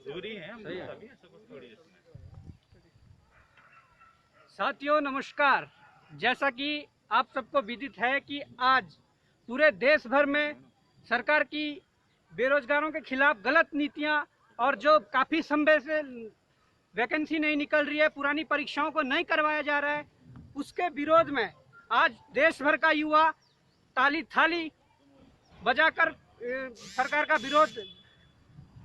दूरी है, हम सही है। साथियों नमस्कार। जैसा कि आप सबको विदित है कि आज पूरे देश भर में सरकार की बेरोजगारों के खिलाफ गलत नीतियां और जो काफ़ी समय से वैकेंसी नहीं निकल रही है, पुरानी परीक्षाओं को नहीं करवाया जा रहा है, उसके विरोध में आज देश भर का युवा ताली थाली बजाकर सरकार का विरोध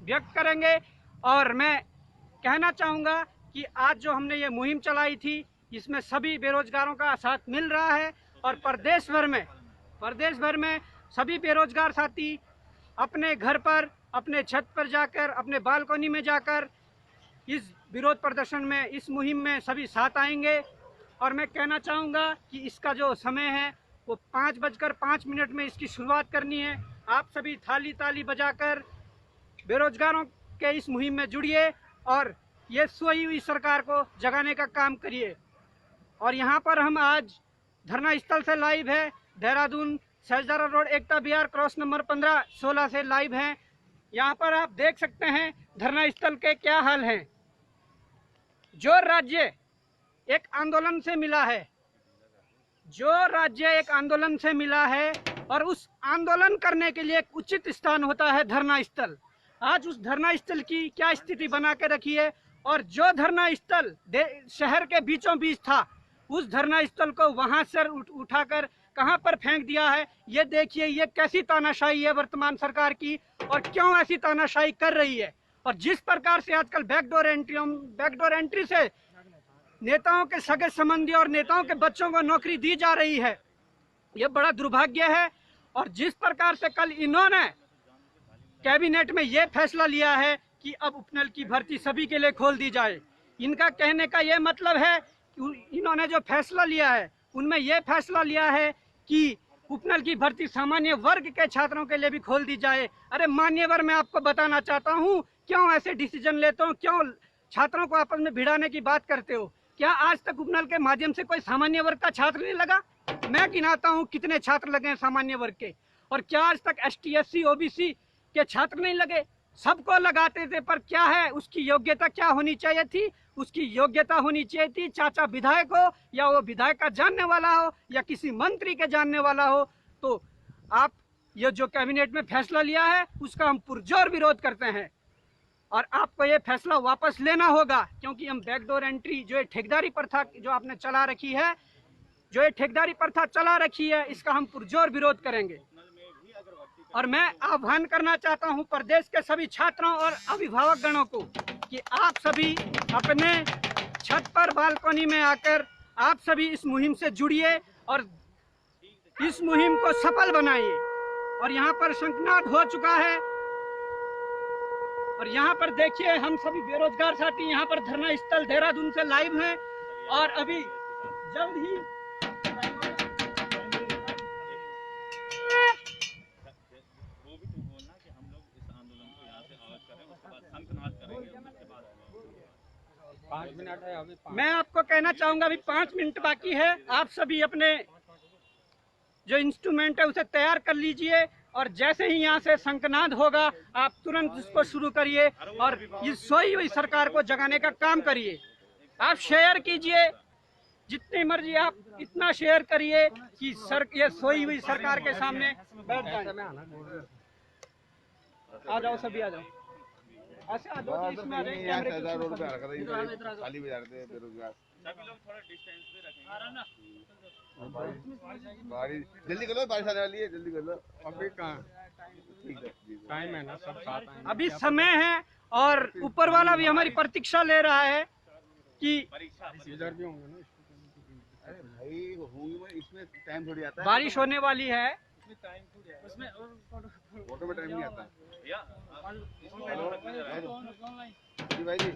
व्यक्त करेंगे। और मैं कहना चाहूँगा कि आज जो हमने ये मुहिम चलाई थी, इसमें सभी बेरोजगारों का साथ मिल रहा है और प्रदेश भर में सभी बेरोजगार साथी अपने घर पर, अपने छत पर जाकर, अपने बालकनी में जाकर इस विरोध प्रदर्शन में, इस मुहिम में सभी साथ आएंगे। और मैं कहना चाहूँगा कि इसका जो समय है वो 5:05 में इसकी शुरुआत करनी है। आप सभी थाली ताली बजाकर बेरोजगारों के इस मुहिम में जुड़िए और ये सोई हुई सरकार को जगाने का काम करिए। और यहाँ पर हम आज धरना स्थल से लाइव है, देहरादून सहजदारा रोड एकता विहार क्रॉस नंबर 15-16 से लाइव हैं। यहाँ पर आप देख सकते हैं धरना स्थल के क्या हाल हैं। जो राज्य एक आंदोलन से मिला है, और उस आंदोलन करने के लिए एक उचित स्थान होता है धरना स्थल। आज उस धरना स्थल की क्या स्थिति बना के रखी है, और जो धरना स्थल शहर के बीचों बीच था, उस धरना स्थल को वहां से उठाकर कहां पर फेंक दिया है। ये देखिए, ये कैसी तानाशाही है वर्तमान सरकार की, और क्यों ऐसी तानाशाही कर रही है। और जिस प्रकार से आजकल बैकडोर एंट्री से नेताओं के सगे संबंधी और नेताओं के बच्चों को नौकरी दी जा रही है, ये बड़ा दुर्भाग्य है। और जिस प्रकार से कल इन्होंने कैबिनेट में ये फैसला लिया है कि अब उपनल की भर्ती सभी के लिए खोल दी जाए, इनका कहने का ये मतलब है कि इन्होंने जो फैसला लिया है उनमें यह फैसला लिया है कि उपनल की भर्ती सामान्य वर्ग के छात्रों के लिए भी खोल दी जाए। अरे मान्यवर, मैं आपको बताना चाहता हूँ क्यों ऐसे डिसीजन लेते हो, क्यों छात्रों को आपस में भिड़ाने की बात करते हो। क्या आज तक उपनल के माध्यम से कोई सामान्य वर्ग का छात्र नहीं लगा? मैं गिनाता हूँ कितने छात्र लगे हैं सामान्य वर्ग के। और क्या आज तक ST SC OBC के छात्र नहीं लगे? सबको लगाते थे, पर क्या है, उसकी योग्यता क्या होनी चाहिए थी? उसकी योग्यता होनी चाहिए थी चाचा विधायक हो, या वो विधायक का जानने वाला हो, या किसी मंत्री के जानने वाला हो। तो आप ये जो कैबिनेट में फैसला लिया है उसका हम पुरजोर विरोध करते हैं, और आपको ये फैसला वापस लेना होगा, क्योंकि हम बैकडोर एंट्री जो ये ठेकेदारी प्रथा जो आपने चला रखी है, इसका हम पुरजोर विरोध करेंगे। और मैं आह्वान करना चाहता हूं प्रदेश के सभी छात्रों और अभिभावक गणों को कि आप सभी अपने छत पर, बालकनी में आकर आप सभी इस मुहिम से जुड़िए और इस मुहिम को सफल बनाइए। और यहाँ पर शंखनाद हो चुका है, और यहाँ पर देखिए हम सभी बेरोजगार साथी यहाँ पर धरना स्थल देहरादून से लाइव हैं, और अभी जल्द ही मैं आपको कहना चाहूंगा अभी 5 मिनट बाकी है। आप सभी अपने जो इंस्ट्रूमेंट है उसे तैयार कर लीजिए, और जैसे ही यहाँ से शंखनाद होगा आप तुरंत इसको शुरू करिए और इस सोई हुई सरकार को जगाने का काम करिए। आप शेयर कीजिए, जितनी मर्जी आप इतना शेयर करिए कि ये सोई हुई सरकार के सामने बैठ जाए। आ जाओ सभी, आ जाओ, ऐसे आ जाओ, इसमें आ जाए कैमरे की खाली बेरोजगार सभी लोग थोड़ा डिस्टेंस पे रखेंगे। जल्दी कर लो, बारिश आने वाली है, जल्दी कर लो। अभी कहाँ टाइम है ना, सब साथ आएंगे। अभी समय है, और ऊपर वाला भी हमारी प्रतीक्षा ले रहा है कि इधर भी होंगे ना। अरे भाई होंगे, इसमें टाइम थोड़ी आता है, बारिश होने वाली है, उसमें फोटो में टाइम नहीं आता भाई जी।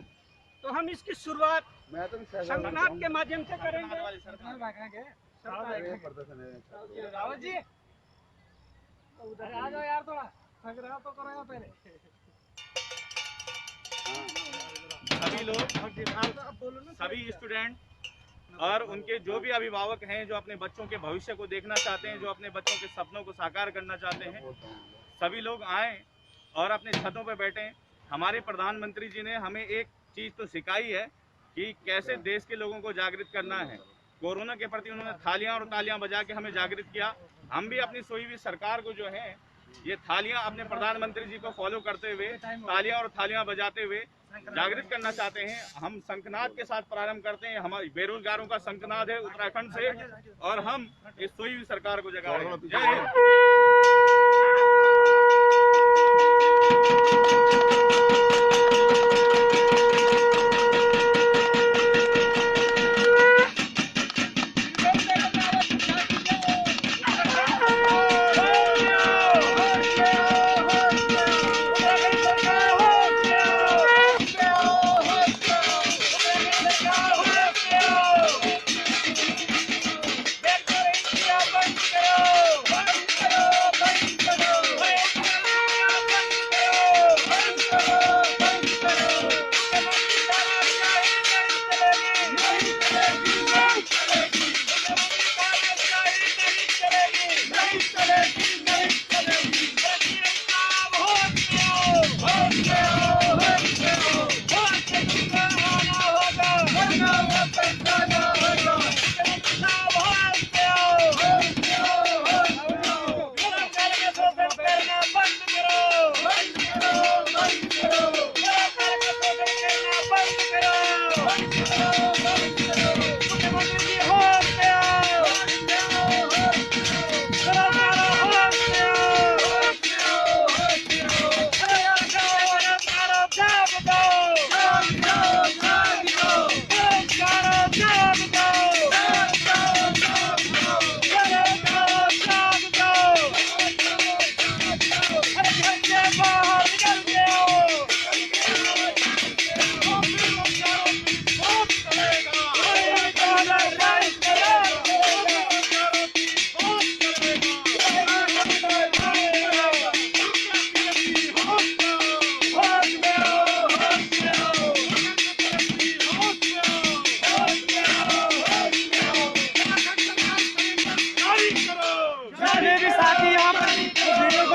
तो हम इसकी शुरुआत शंखनाद के माध्यम से करेंगे। रावत जी उधर आ जाओ यार, थोड़ा थक रहा तो करो पहले। सभी लोग, सभी स्टूडेंट और उनके जो भी अभिभावक हैं जो अपने बच्चों के भविष्य को देखना चाहते हैं, जो अपने बच्चों के सपनों को साकार करना चाहते हैं, सभी लोग आएं और अपने छतों पर बैठें हमारे प्रधानमंत्री जी ने हमें एक चीज तो सिखाई है कि कैसे देश के लोगों को जागृत करना है। कोरोना के प्रति उन्होंने थालियां और तालियां बजा के हमें जागृत किया। हम भी अपनी सोई हुई सरकार को जो है ये थालियां अपने प्रधानमंत्री जी को फॉलो करते हुए तालियां और थालियां बजाते हुए जागृत करना चाहते हैं। हम शंखनाद के साथ प्रारंभ करते हैं। हमारे बेरोजगारों का शंखनाद है उत्तराखंड से, और हम इस सोई हुई सरकार को जगाएंगे। जय हिंद।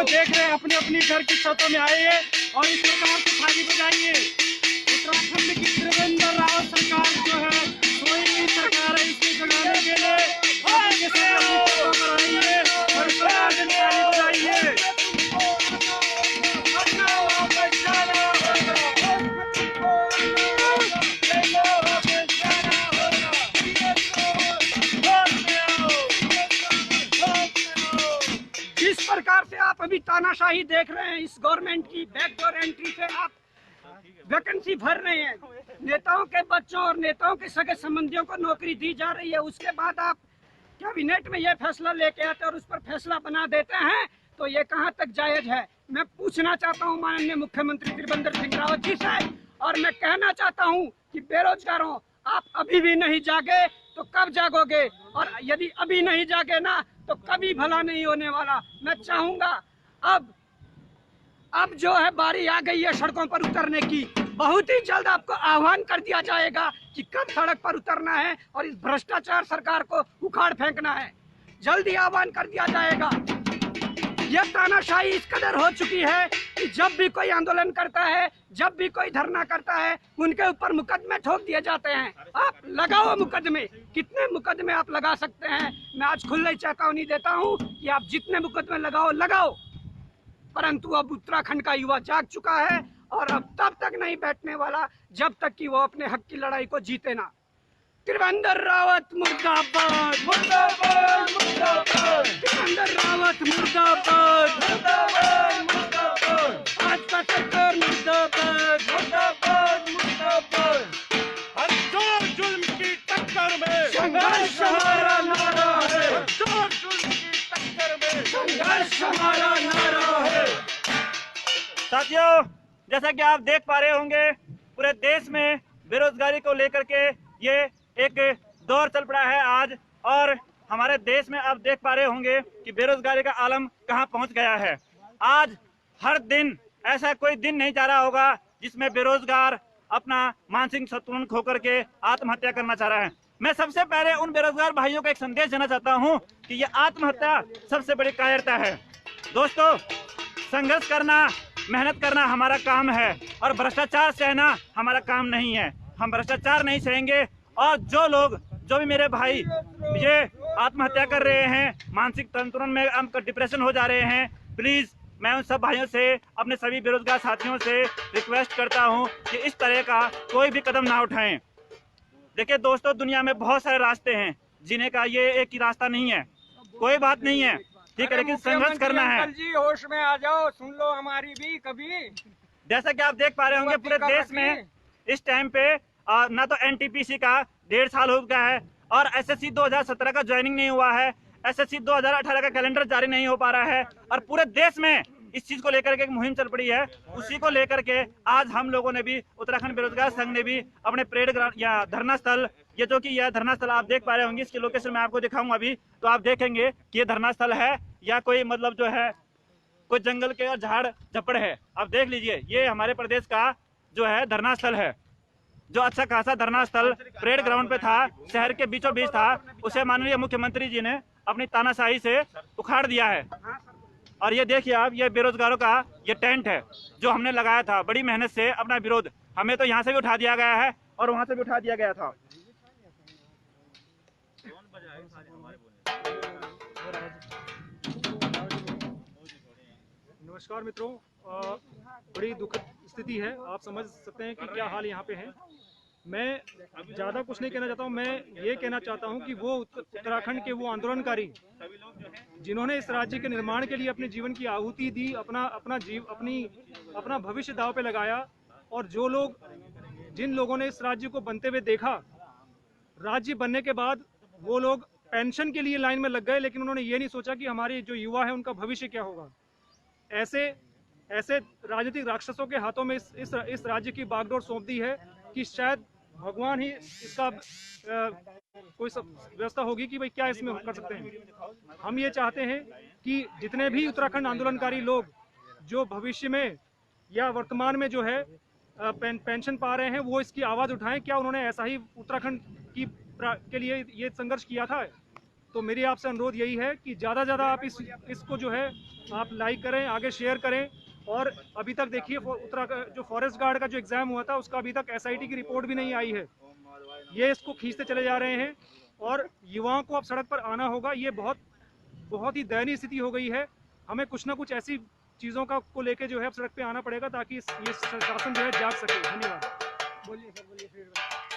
देख रहे हैं अपने अपने घर की छतों में आइए और इस प्रकार से थाली बजाइए। उत्तराखंड की त्रिवेंद्र रावत सरकार जो है कोई भी सरकार है, इसको जगाने के लिए अपने साथ अपनी छतों पर आइए और इस प्रकार से थाली बजाइए। जिस प्रकार से आप अभी तानाशाही देख रहे हैं, इस गवर्नमेंट की बैकडोर एंट्री से आप वैकेंसी भर रहे हैं, नेताओं के बच्चों और नेताओं के सगे संबंधियों को नौकरी दी जा रही है। उसके बाद आप कैबिनेट में यह फैसला लेके आते और उस पर फैसला बना देते हैं, तो ये कहाँ तक जायज है? मैं पूछना चाहता हूँ माननीय मुख्यमंत्री त्रिवेंद्र सिंह रावत जी से, और मैं कहना चाहता हूँ कि बेरोजगारों, आप अभी भी नहीं जागे तो कब जागोगे? और यदि अभी नहीं जागे ना तो कभी भला नहीं होने वाला। मैं चाहूंगा अब जो है बारी आ गई है सड़कों पर उतरने की। बहुत ही जल्द आपको आह्वान कर दिया जाएगा कि कब सड़क पर उतरना है और इस भ्रष्टाचार सरकार को उखाड़ फेंकना है। जल्दी आह्वान कर दिया जाएगा। यह तानाशाही इस कदर हो चुकी है कि जब भी कोई आंदोलन करता है, जब भी कोई धरना करता है, उनके ऊपर मुकदमे ठोक दिए जाते हैं। आप लगाओ मुकदमे, कितने मुकदमे आप लगा सकते हैं। मैं आज खुली चेतावनी देता हूं कि आप जितने मुकदमे लगाओ, परंतु अब उत्तराखंड का युवा जाग चुका है और अब तब तक नहीं बैठने वाला जब तक कि वो अपने हक की लड़ाई को जीते ना। त्रिवेंद्र रावत मुर्दाबाद, मुर्दाबाद, मुर्दाबाद। त्रिवेंद्र रावत मुर्दाबाद, मुर्दाबाद, मुर्दाबाद। भाजपा सरकार मुर्दाबाद, मुर्दाबाद, मुर्दाबाद। हर जोर जुल्म की टक्कर में संघर्ष हमारा नारा है, हर जोर जुल्म की टक्कर में संघर्ष हमारा नारा है। साथियों, जैसा कि आप देख पा रहे होंगे, पूरे देश में बेरोजगारी को लेकर के ये एक दौर चल पड़ा है आज, और हमारे देश में आप देख पा रहे होंगे कि बेरोजगारी का आलम कहां पहुंच गया है। आज हर दिन ऐसा कोई दिन नहीं जा रहा होगा जिसमें बेरोजगार अपना मानसिक संतुलन खो करके आत्महत्या करना चाह रहा है। मैं सबसे पहले उन बेरोजगार भाइयों को एक संदेश देना चाहता हूं कि ये आत्महत्या सबसे बड़ी कायरता है। दोस्तों, संघर्ष करना मेहनत करना हमारा काम है और भ्रष्टाचार सहना हमारा काम नहीं है। हम भ्रष्टाचार नहीं सहेंगे। और जो भी मेरे भाई ये आत्महत्या कर रहे हैं, मानसिक संतुलन में डिप्रेशन हो जा रहे हैं, प्लीज मैं उन सब भाइयों से, अपने सभी बेरोजगार साथियों से रिक्वेस्ट करता हूं कि इस तरह का कोई भी कदम ना उठाएं। देखिए दोस्तों, दुनिया में बहुत सारे रास्ते हैं जीने का, ये एक ही रास्ता नहीं है। कोई बात नहीं है, ठीक है, लेकिन संघर्ष करना है। अंकल जी होश में आ जाओ, सुन लो हमारी भी कभी। जैसा कि आप देख पा रहे होंगे पूरे देश में इस टाइम पे ना तो एनटीपीसी का 1.5 साल हो गया है और एसएससी 2017 का ज्वाइनिंग नहीं हुआ है, एसएससी 2018 का कैलेंडर जारी नहीं हो पा रहा है और पूरे देश में इस चीज को लेकर के एक मुहिम चल पड़ी है। उसी को लेकर के आज हम लोगों ने भी, उत्तराखंड बेरोजगार संघ ने भी अपने परेड ग्राउंड या धरना स्थल, ये जो कि यह धरना स्थल आप देख पा रहे होंगे, इसकी लोकेशन मैं आपको दिखाऊंगा अभी, तो आप देखेंगे कि ये धरना स्थल है या कोई मतलब जो है कोई जंगल के और झाड़ झपड़ है। आप देख लीजिए, ये हमारे प्रदेश का जो है धरना स्थल है, जो अच्छा खासा धरना स्थल परेड ग्राउंड पे था, शहर के बीचों बीच था, उसे माननीय मुख्यमंत्री जी ने अपनी तानाशाही से उखाड़ दिया है। और ये देखिए आप, ये बेरोजगारों का ये टेंट है जो हमने लगाया था बड़ी मेहनत से अपना विरोध, हमें तो यहाँ से भी उठा दिया गया है और वहां से भी उठा दिया गया था। नमस्कार मित्रों, बड़ी दुखद स्थिति है, आप समझ सकते हैं कि क्या हाल यहाँ पे है। मैं ज़्यादा कुछ नहीं कहना चाहता हूँ, मैं ये कहना चाहता हूँ कि वो उत्तराखंड के वो आंदोलनकारी जिन्होंने इस राज्य के निर्माण के लिए अपने जीवन की आहुति दी, अपना भविष्य दांव पे लगाया, और जिन लोगों ने इस राज्य को बनते हुए देखा, राज्य बनने के बाद वो लोग पेंशन के लिए लाइन में लग गए, लेकिन उन्होंने ये नहीं सोचा कि हमारे जो युवा है उनका भविष्य क्या होगा। ऐसे राजनीतिक राक्षसों के हाथों में इस राज्य की बागडोर सौंप दी है कि शायद भगवान ही इसका कोई सब व्यवस्था होगी कि भाई क्या इसमें कर सकते हैं। हम ये चाहते हैं कि जितने भी उत्तराखंड आंदोलनकारी लोग जो भविष्य में या वर्तमान में जो है पेंशन पा रहे हैं, वो इसकी आवाज़ उठाएं। क्या उन्होंने ऐसा ही उत्तराखंड के लिए ये संघर्ष किया था? तो मेरी आपसे अनुरोध यही है कि ज़्यादा से ज़्यादा आप इसको जो है आप लाइक करें, आगे शेयर करें। और अभी तक देखिए उत्तराखंड जो फॉरेस्ट गार्ड का जो एग्ज़ाम हुआ था उसका अभी तक एसआईटी की रिपोर्ट भी नहीं आई है। ये इसको खींचते चले जा रहे हैं और युवाओं को अब सड़क पर आना होगा। ये बहुत ही दयनीय स्थिति हो गई है। हमें कुछ ना कुछ ऐसी चीज़ों को लेके जो है अब सड़क पे आना पड़ेगा ताकि ये शासन जो है जाग सके। धन्यवाद। बोलिए सर, बोलिए फिर।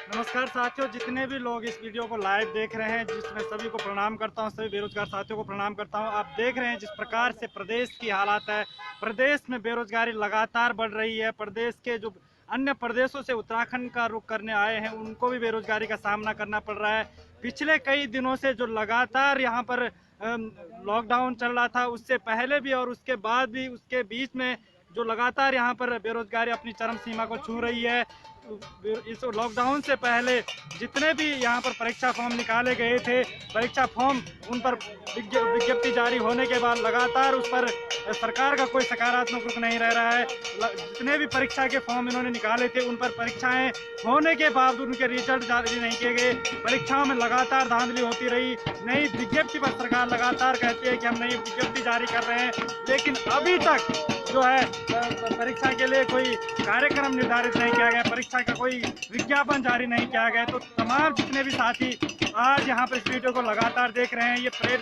नमस्कार साथियों, जितने भी लोग इस वीडियो को लाइव देख रहे हैं, जिसमें सभी को प्रणाम करता हूं, सभी बेरोजगार साथियों को प्रणाम करता हूं। आप देख रहे हैं जिस प्रकार से प्रदेश की हालात है, प्रदेश में बेरोजगारी लगातार बढ़ रही है। प्रदेश के जो अन्य प्रदेशों से उत्तराखंड का रुख करने आए हैं उनको भी बेरोजगारी का सामना करना पड़ रहा है। पिछले कई दिनों से जो लगातार यहाँ पर लॉकडाउन चल रहा था, उससे पहले भी और उसके बाद भी, उसके बीच में जो लगातार यहाँ पर बेरोजगारी अपनी चरम सीमा को छू रही है। इस लॉकडाउन से पहले जितने भी यहाँ पर परीक्षा फॉर्म निकाले गए थे, परीक्षा फॉर्म उन पर विज्ञप्ति जारी होने के बाद लगातार उस पर सरकार का कोई सकारात्मक रुख नहीं रह रहा है। जितने भी परीक्षा के फॉर्म इन्होंने निकाले थे उन पर परीक्षाएं होने के बावजूद उनके रिजल्ट जारी नहीं किए गए। परीक्षाओं में लगातार धांधली होती रही। नई विज्ञप्ति पर सरकार लगातार कहती है कि हम नई विज्ञप्ति जारी कर रहे हैं, लेकिन अभी तक जो है परीक्षा के लिए कोई कार्यक्रम निर्धारित नहीं किया गया, परीक्षा का कोई विज्ञापन जारी नहीं किया गया। तो तमाम जितने भी साथी आज यहाँ पर इस वीडियो को लगातार देख रहे हैं, ये परेड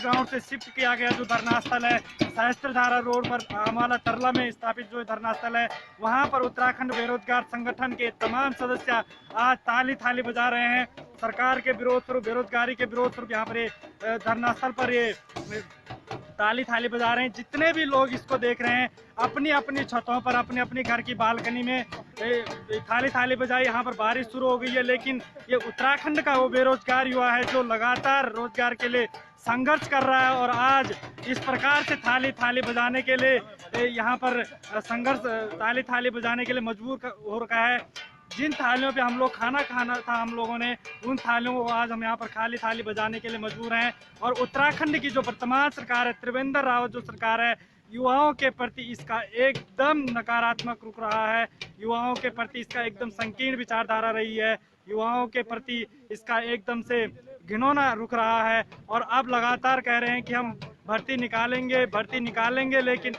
ग्राउंड से शिफ्ट किया गया जो धरना स्थल है, सहस्त्रधारा रोड पर अमाला टरला में स्थापित जो धरना स्थल है, वहाँ पर उत्तराखंड बेरोजगार संगठन के तमाम सदस्य आज ताली थाली बजा रहे हैं। सरकार के विरोध स्वरूप, बेरोजगारी के विरोध स्वरूप यहाँ पर धरना स्थल पर ये ताली थाली बजा रहे हैं। जितने भी लोग इसको देख रहे हैं, अपनी अपनी छतों पर, अपने अपने घर की बालकनी में थाली थाली बजाई। यहाँ पर बारिश शुरू हो गई है, लेकिन ये उत्तराखंड का वो बेरोजगार युवा है जो लगातार रोजगार के लिए संघर्ष कर रहा है और आज इस प्रकार से थाली थाली बजाने के लिए यहाँ पर संघर्ष ताली थाली बजाने के लिए मजबूर हो रखा है। जिन थालियों पे हम लोग खाना खाना था हम लोगों ने, उन थालियों को आज हम यहाँ पर खाली थाली बजाने के लिए मजबूर हैं। और उत्तराखंड की जो वर्तमान सरकार है, त्रिवेंद्र रावत जो सरकार है, युवाओं के प्रति इसका एकदम नकारात्मक रुख रहा है। युवाओं के प्रति इसका एकदम संकीर्ण विचारधारा रही है। युवाओं के प्रति इसका एकदम से घिनौना रुख रहा है। और अब लगातार कह रहे हैं कि हम भर्ती निकालेंगे, लेकिन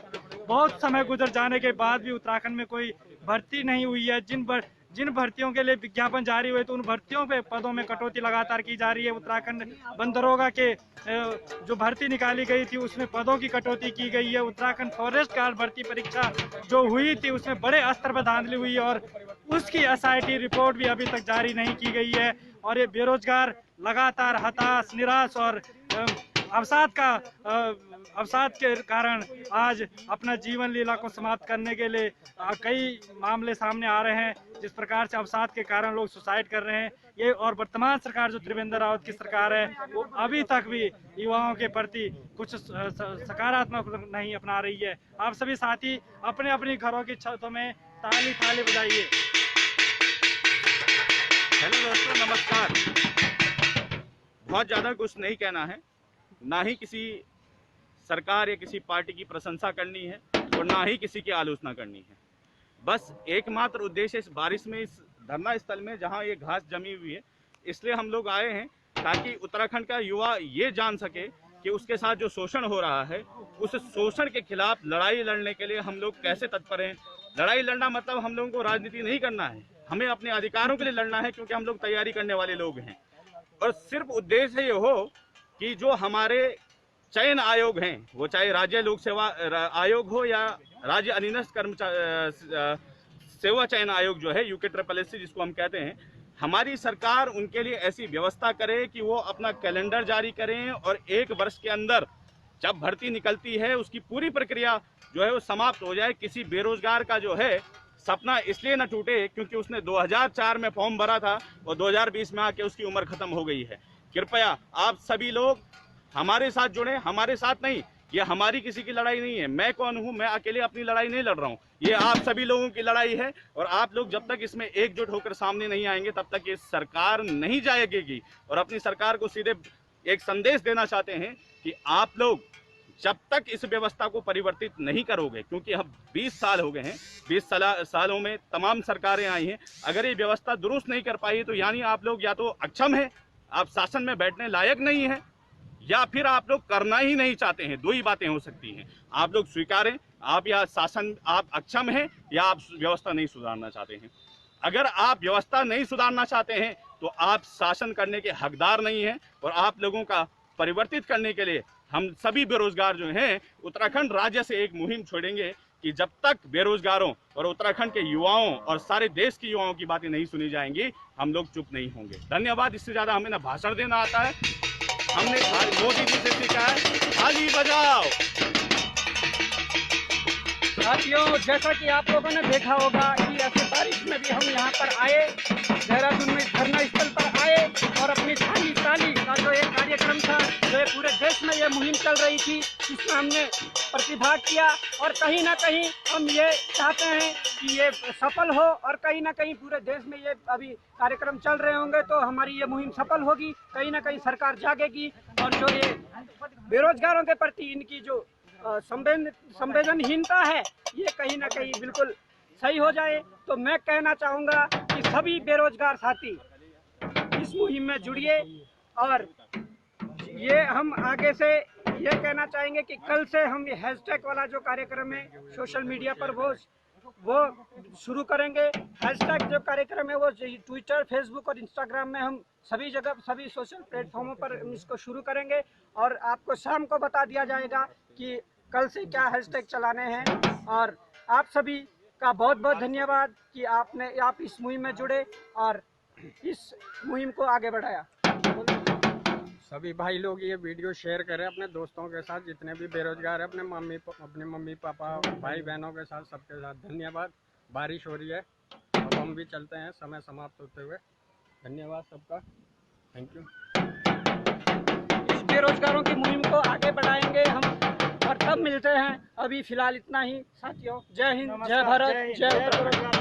बहुत समय गुजर जाने के बाद भी उत्तराखंड में कोई भर्ती नहीं हुई है। जिन भर्तियों के लिए विज्ञापन जारी हुए तो उन भर्तियों पे पदों में कटौती लगातार की जा रही है। उत्तराखंड वन दरोगा के जो भर्ती निकाली गई थी उसमें पदों की कटौती की गई है। उत्तराखंड फॉरेस्ट गार्ड भर्ती परीक्षा जो हुई थी उसमें बड़े स्तर पर धांधली हुई और उसकी एसआईटी रिपोर्ट भी अभी तक जारी नहीं की गई है। और ये बेरोजगार लगातार हताश, निराश और अवसाद के कारण आज अपना जीवन लीला को समाप्त करने के लिए कई मामले सामने आ रहे हैं। जिस प्रकार से अवसाद के कारण लोग सुसाइड कर रहे हैं ये, और वर्तमान सरकार जो त्रिवेंद्र रावत की सरकार है वो अभी तक भी युवाओं के प्रति कुछ सकारात्मक नहीं अपना रही है। आप सभी साथी अपने अपने घरों की छतों में ताली बजाइए। हेलो दोस्तों, नमस्कार। बहुत ज़्यादा कुछ नहीं कहना है, ना ही किसी सरकार या किसी पार्टी की प्रशंसा करनी है और ना ही किसी की आलोचना करनी है। बस एकमात्र उद्देश्य इस बारिश में, इस धरना स्थल में जहां ये घास जमी हुई है, इसलिए हम लोग आए हैं ताकि उत्तराखंड का युवा ये जान सके कि उसके साथ जो शोषण हो रहा है उस शोषण के खिलाफ लड़ाई लड़ने के लिए हम लोग कैसे तत्पर हैं। लड़ाई लड़ना मतलब हम लोगों को राजनीति नहीं करना है, हमें अपने अधिकारों के लिए लड़ना है, क्योंकि हम लोग तैयारी करने वाले लोग हैं। और सिर्फ उद्देश्य ये हो कि जो हमारे चयन आयोग हैं, वो चाहे राज्य लोक सेवा आयोग हो या राज्य अधीनस्थ सेवा चयन आयोग जो है UKSSC जिसको हम कहते हैं, हमारी सरकार उनके लिए ऐसी व्यवस्था करे कि वो अपना कैलेंडर जारी करें और 1 वर्ष के अंदर जब भर्ती निकलती है उसकी पूरी प्रक्रिया जो है वो समाप्त हो जाए। किसी बेरोजगार का जो है सपना इसलिए न टूटे क्योंकि उसने 2004 में फॉर्म भरा था और 2020 में आके उसकी उम्र खत्म हो गई है। कृपया आप सभी लोग हमारे साथ जुड़े, हमारे साथ नहीं, ये हमारी किसी की लड़ाई नहीं है। मैं कौन हूँ, मैं अकेले अपनी लड़ाई नहीं लड़ रहा हूँ, ये आप सभी लोगों की लड़ाई है। और आप लोग जब तक इसमें एकजुट होकर सामने नहीं आएंगे तब तक ये सरकार नहीं जाएगी। और अपनी सरकार को सीधे एक संदेश देना चाहते हैं कि आप लोग जब तक इस व्यवस्था को परिवर्तित नहीं करोगे, क्योंकि अब 20 साल हो गए हैं, 20 सालों में तमाम सरकारें आई हैं, अगर ये व्यवस्था दुरुस्त नहीं कर पाई तो यानी आप लोग या तो अक्षम हैं, आप शासन में बैठने लायक नहीं हैं, या फिर आप लोग करना ही नहीं चाहते हैं। 2 ही बातें हो सकती हैं, आप लोग स्वीकारें, आप या शासन, आप अक्षम हैं या आप व्यवस्था नहीं सुधारना चाहते हैं। अगर आप व्यवस्था नहीं सुधारना चाहते हैं तो आप शासन करने के हकदार नहीं हैं। और आप लोगों का परिवर्तित करने के लिए हम सभी बेरोजगार जो हैं उत्तराखंड राज्य से एक मुहिम छोड़ेंगे कि जब तक बेरोजगारों और उत्तराखंड के युवाओं और सारे देश के युवाओं की बातें नहीं सुनी जाएंगी हम लोग चुप नहीं होंगे। धन्यवाद। इससे ज़्यादा हमें ना भाषण देना आता है, हमने मोदी जी से सीखा है, ताली बजाओ। साथियों, जैसा कि आप लोगों ने देखा होगा कि ऐसे बारिश में भी हम यहाँ पर आए, देहरादून में धरना स्थल पर आए और अपनी ताली का जो एक कार्यक्रम था, जो पूरे देश में ये मुहिम चल रही थी, इसमें हमने प्रतिभाग किया। और कहीं ना कहीं हम ये चाहते हैं कि ये सफल हो और कहीं ना कहीं पूरे देश में ये अभी कार्यक्रम चल रहे होंगे तो हमारी ये मुहिम सफल होगी। कहीं ना कहीं सरकार जागेगी और जो ये बेरोजगारों के प्रति इनकी जो संवेदनहीनता है ये कहीं ना कहीं बिल्कुल सही हो जाए। तो मैं कहना चाहूँगा कि सभी बेरोजगार साथी इस मुहिम में जुड़िए। और ये हम आगे से ये कहना चाहेंगे कि कल से हम ये हैशटैग वाला जो कार्यक्रम है सोशल मीडिया पर वो शुरू करेंगे। हैशटैग जो कार्यक्रम है वो ट्विटर, फेसबुक और इंस्टाग्राम में हम सभी जगह, सभी सोशल प्लेटफॉर्मों पर इसको शुरू करेंगे और आपको शाम को बता दिया जाएगा कि कल से क्या हैशटैग चलाने हैं। और आप सभी का बहुत बहुत धन्यवाद कि आप इस मुहिम में जुड़े और इस मुहिम को आगे बढ़ाया। सभी भाई लोग ये वीडियो शेयर करें अपने दोस्तों के साथ, जितने भी बेरोजगार है, अपने मम्मी पापा, भाई बहनों के साथ, सबके साथ। धन्यवाद। बारिश हो रही है, अब हम भी चलते हैं समय समाप्त होते हुए। धन्यवाद सबका, थैंक यू। इस बेरोजगारों की मुहिम को आगे बढ़ाएंगे हम और तब मिलते हैं। अभी फिलहाल इतना ही साथियों। जय हिंद, जय भारत, जय उत्तराखंड।